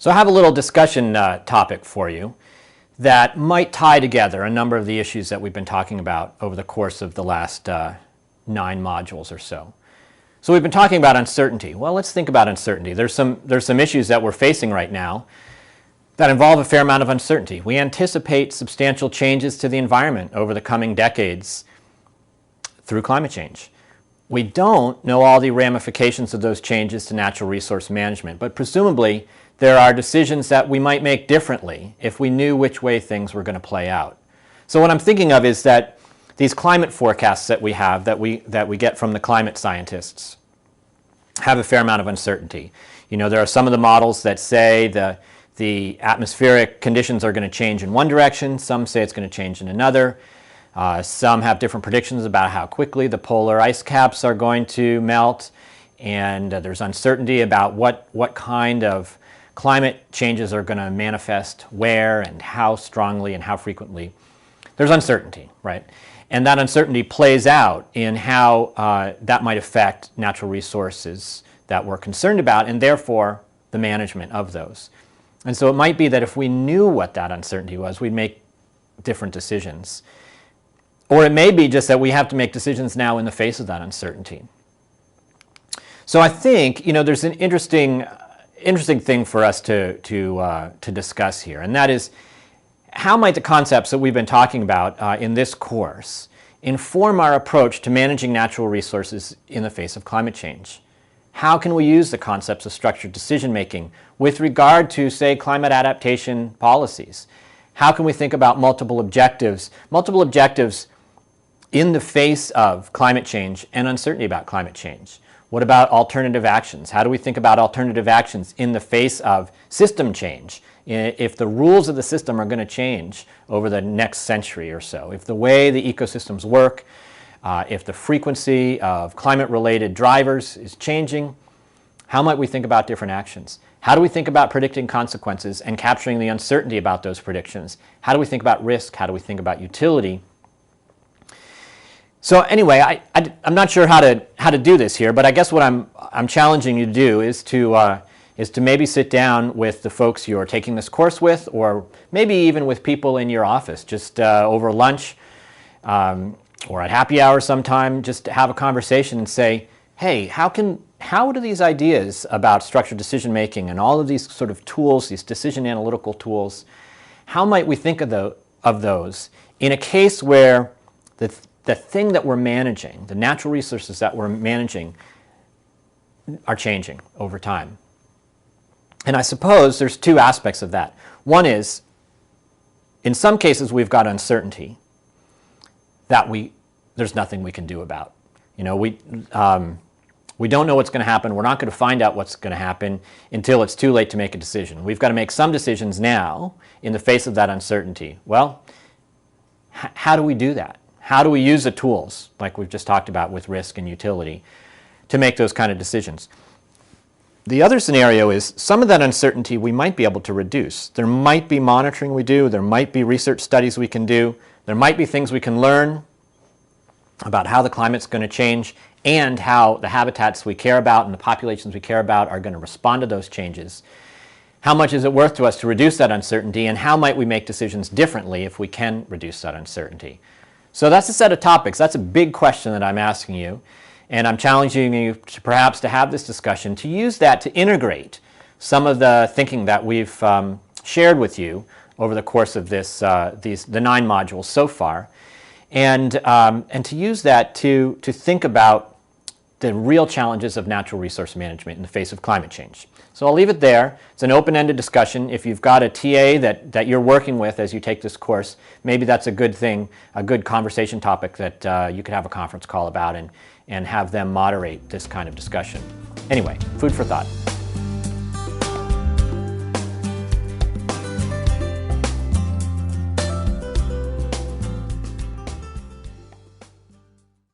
So I have a little discussion topic for you that might tie together a number of the issues that we've been talking about over the course of the last 9 modules or so. So we've been talking about uncertainty. Well, let's think about uncertainty. There's some issues that we're facing right now that involve a fair amount of uncertainty. We anticipate substantial changes to the environment over the coming decades through climate change. We don't know all the ramifications of those changes to natural resource management, but presumably there are decisions that we might make differently if we knew which way things were going to play out. So what I'm thinking of is that these climate forecasts that we have, that we get from the climate scientists, have a fair amount of uncertainty. You know, there are some of the models that say the atmospheric conditions are going to change in one direction, some say it's going to change in another. Some have different predictions about how quickly the polar ice caps are going to melt, and there's uncertainty about what kind of climate changes are going to manifest where and how strongly and how frequently. There's uncertainty, right? And that uncertainty plays out in how that might affect natural resources that we're concerned about, and therefore the management of those. And so it might be that if we knew what that uncertainty was, we'd make different decisions. Or it may be just that we have to make decisions now in the face of that uncertainty. So I think, you know, there's an interesting thing for us to discuss here, and that is, how might the concepts that we've been talking about in this course inform our approach to managing natural resources in the face of climate change? How can we use the concepts of structured decision-making with regard to, say, climate adaptation policies? How can we think about multiple objectives in the face of climate change and uncertainty about climate change? What about alternative actions? How do we think about alternative actions in the face of system change? If the rules of the system are going to change over the next century or so, if the way the ecosystems work, if the frequency of climate-related drivers is changing, how might we think about different actions? How do we think about predicting consequences and capturing the uncertainty about those predictions? How do we think about risk? How do we think about utility? So anyway, I'm not sure how to do this here, but I guess what I'm challenging you to do is to maybe sit down with the folks you're taking this course with, or maybe even with people in your office, just over lunch or at happy hour sometime, just to have a conversation and say, hey, how do these ideas about structured decision making and all of these sort of tools, these decision analytical tools, how might we think of those in a case where the thing that we're managing, the natural resources that we're managing, are changing over time? And I suppose there's two aspects of that. One is, in some cases we've got uncertainty that there's nothing we can do about. You know, we don't know what's going to happen. We're not going to find out what's going to happen until it's too late to make a decision. We've got to make some decisions now in the face of that uncertainty. Well, how do we do that? How do we use the tools, like we've just talked about with risk and utility, to make those kind of decisions? The other scenario is some of that uncertainty we might be able to reduce. There might be monitoring we do, there might be research studies we can do, there might be things we can learn about how the climate's going to change and how the habitats we care about and the populations we care about are going to respond to those changes. How much is it worth to us to reduce that uncertainty, and how might we make decisions differently if we can reduce that uncertainty? So that's a set of topics. That's a big question that I'm asking you. And I'm challenging you to perhaps to have this discussion, to use that to integrate some of the thinking that we've shared with you over the course of the 9 modules so far, and to use that to think about the real challenges of natural resource management in the face of climate change. So I'll leave it there. It's an open-ended discussion. If you've got a TA that you're working with as you take this course, maybe that's a good thing, a good conversation topic that you could have a conference call about and have them moderate this kind of discussion. Anyway, food for thought.